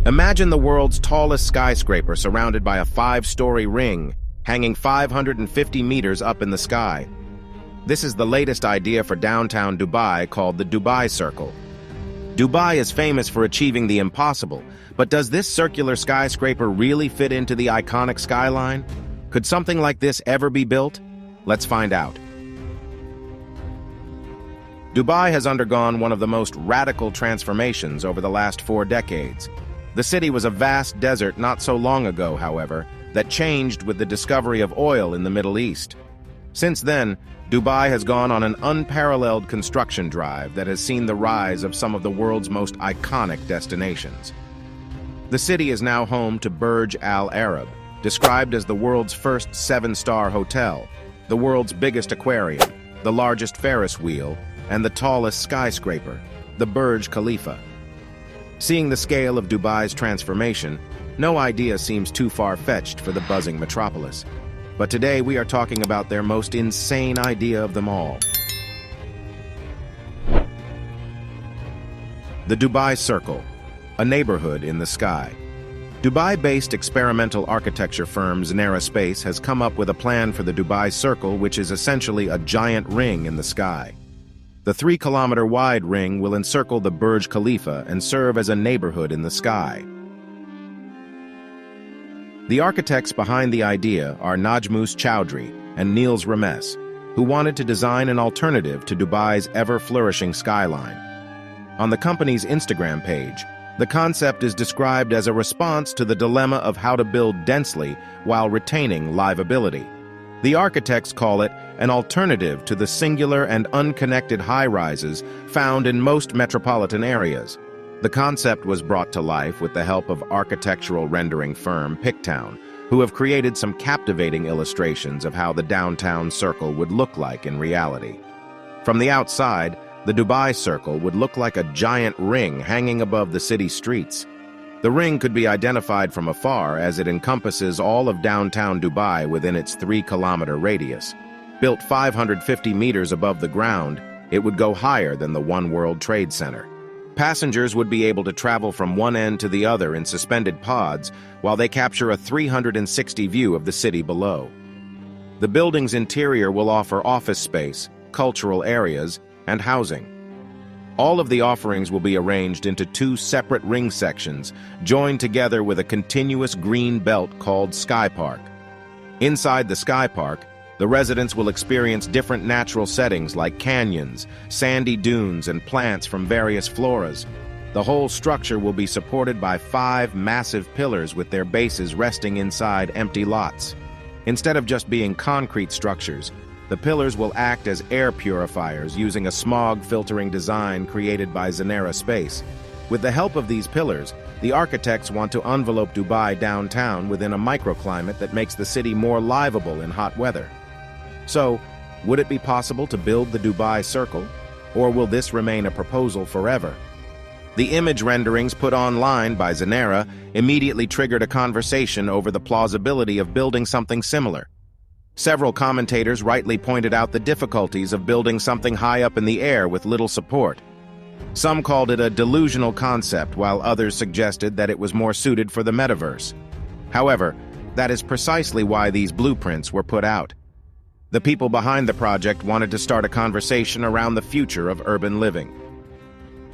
Imagine the world's tallest skyscraper surrounded by a 5-story ring, hanging 550 meters up in the sky. This is the latest idea for downtown Dubai called the Dubai Circle. Dubai is famous for achieving the impossible, but does this circular skyscraper really fit into the iconic skyline? Could something like this ever be built? Let's find out. Dubai has undergone one of the most radical transformations over the last 4 decades. The city was a vast desert not so long ago, however, that changed with the discovery of oil in the Middle East. Since then, Dubai has gone on an unparalleled construction drive that has seen the rise of some of the world's most iconic destinations. The city is now home to Burj Al Arab, described as the world's first 7-star hotel, the world's biggest aquarium, the largest Ferris wheel, and the tallest skyscraper, the Burj Khalifa. Seeing the scale of Dubai's transformation, no idea seems too far-fetched for the buzzing metropolis. But today we are talking about their most insane idea of them all. The Dubai Circle, a neighborhood in the sky. Dubai-based experimental architecture firm Zanera Space has come up with a plan for the Dubai Circle, which is essentially a giant ring in the sky. The 3-kilometer-wide ring will encircle the Burj Khalifa and serve as a neighborhood in the sky. The architects behind the idea are Najmus Chowdhury and Niels Rames, who wanted to design an alternative to Dubai's ever-flourishing skyline. On the company's Instagram page, the concept is described as a response to the dilemma of how to build densely while retaining livability. The architects call it an alternative to the singular and unconnected high-rises found in most metropolitan areas. The concept was brought to life with the help of architectural rendering firm Pictown, who have created some captivating illustrations of how the downtown circle would look like in reality. From the outside, the Dubai Circle would look like a giant ring hanging above the city streets. The ring could be identified from afar as it encompasses all of downtown Dubai within its 3-kilometer radius. Built 550 meters above the ground, it would go higher than the One World Trade Center. Passengers would be able to travel from one end to the other in suspended pods while they capture a 360 view of the city below. The building's interior will offer office space, cultural areas, and housing. All of the offerings will be arranged into 2 separate ring sections, joined together with a continuous green belt called Sky Park. Inside the Sky Park, the residents will experience different natural settings like canyons, sandy dunes, and plants from various floras. The whole structure will be supported by 5 massive pillars with their bases resting inside empty lots. Instead of just being concrete structures, the pillars will act as air purifiers using a smog-filtering design created by Zanera Space. With the help of these pillars, the architects want to envelope Dubai downtown within a microclimate that makes the city more livable in hot weather. So, would it be possible to build the Dubai Circle, or will this remain a proposal forever? The image renderings put online by Zanera immediately triggered a conversation over the plausibility of building something similar. Several commentators rightly pointed out the difficulties of building something high up in the air with little support. Some called it a delusional concept, while others suggested that it was more suited for the metaverse. However, that is precisely why these blueprints were put out. The people behind the project wanted to start a conversation around the future of urban living.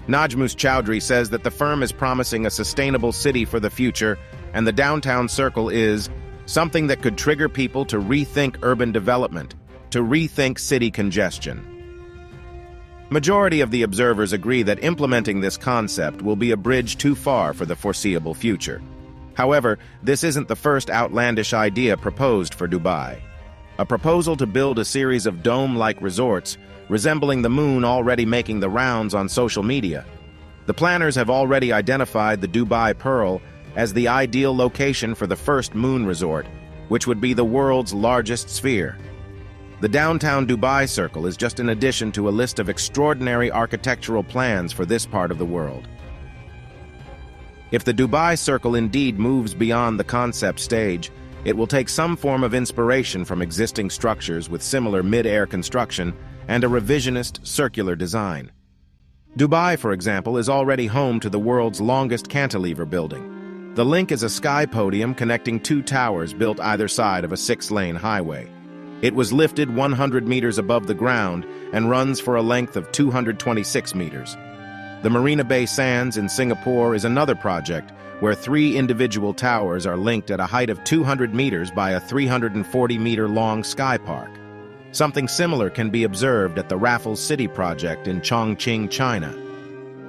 Najmus Chowdhury says that the firm is promising a sustainable city for the future, and the downtown circle is something that could trigger people to rethink urban development, to rethink city congestion. Majority of the observers agree that implementing this concept will be a bridge too far for the foreseeable future. However, this isn't the first outlandish idea proposed for Dubai. A proposal to build a series of dome-like resorts resembling the moon already making the rounds on social media. The planners have already identified the Dubai Pearl as the ideal location for the first moon resort, which would be the world's largest sphere. The downtown Dubai Circle is just an addition to a list of extraordinary architectural plans for this part of the world. If the Dubai Circle indeed moves beyond the concept stage, it will take some form of inspiration from existing structures with similar mid-air construction and a revisionist circular design. Dubai, for example, is already home to the world's longest cantilever building. The link is a sky podium connecting two towers built either side of a 6-lane highway. It was lifted 100 meters above the ground and runs for a length of 226 meters. The Marina Bay Sands in Singapore is another project where 3 individual towers are linked at a height of 200 meters by a 340-meter-long sky park. Something similar can be observed at the Raffles City project in Chongqing, China.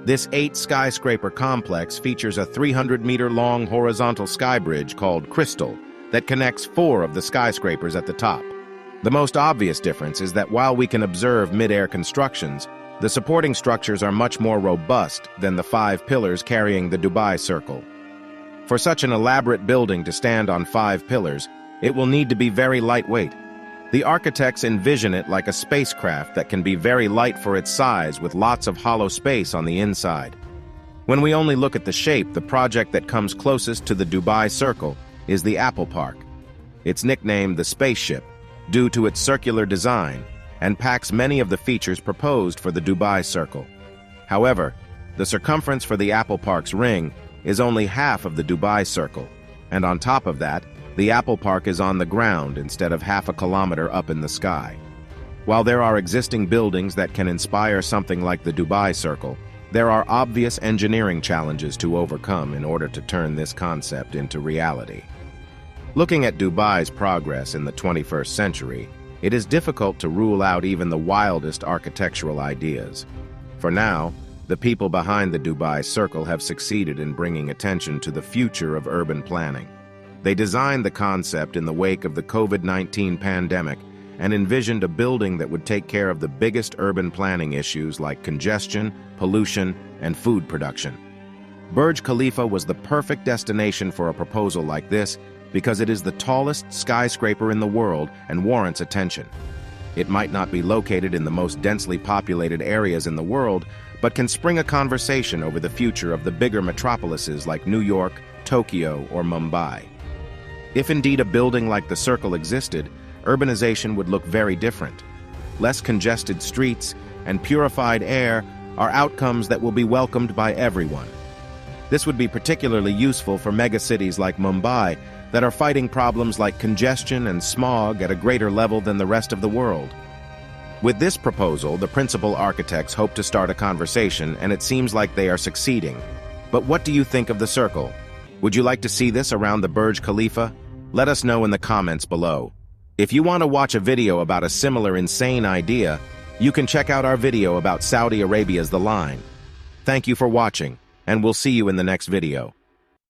This 8-skyscraper complex features a 300-meter-long horizontal sky bridge called Crystal that connects 4 of the skyscrapers at the top. The most obvious difference is that while we can observe mid-air constructions, the supporting structures are much more robust than the 5 pillars carrying the Dubai Circle. For such an elaborate building to stand on 5 pillars, it will need to be very lightweight. The architects envision it like a spacecraft that can be very light for its size with lots of hollow space on the inside. When we only look at the shape, the project that comes closest to the Dubai Circle is the Apple Park. It's nicknamed the Spaceship due to its circular design and packs many of the features proposed for the Dubai Circle. However, the circumference for the Apple Park's ring is only half of the Dubai Circle, and on top of that, the Apple Park is on the ground instead of half a kilometer up in the sky. While there are existing buildings that can inspire something like the Dubai Circle, there are obvious engineering challenges to overcome in order to turn this concept into reality. Looking at Dubai's progress in the 21st century, it is difficult to rule out even the wildest architectural ideas. For now, the people behind the Dubai Circle have succeeded in bringing attention to the future of urban planning. They designed the concept in the wake of the COVID-19 pandemic and envisioned a building that would take care of the biggest urban planning issues like congestion, pollution, and food production. Burj Khalifa was the perfect destination for a proposal like this because it is the tallest skyscraper in the world and warrants attention. It might not be located in the most densely populated areas in the world, but can spring a conversation over the future of the bigger metropolises like New York, Tokyo, or Mumbai. If indeed a building like the Circle existed, urbanization would look very different. Less congested streets and purified air are outcomes that will be welcomed by everyone. This would be particularly useful for megacities like Mumbai that are fighting problems like congestion and smog at a greater level than the rest of the world. With this proposal, the principal architects hope to start a conversation, and it seems like they are succeeding. But what do you think of the Circle? Would you like to see this around the Burj Khalifa? Let us know in the comments below. If you want to watch a video about a similar insane idea, you can check out our video about Saudi Arabia's The Line. Thank you for watching, and we'll see you in the next video.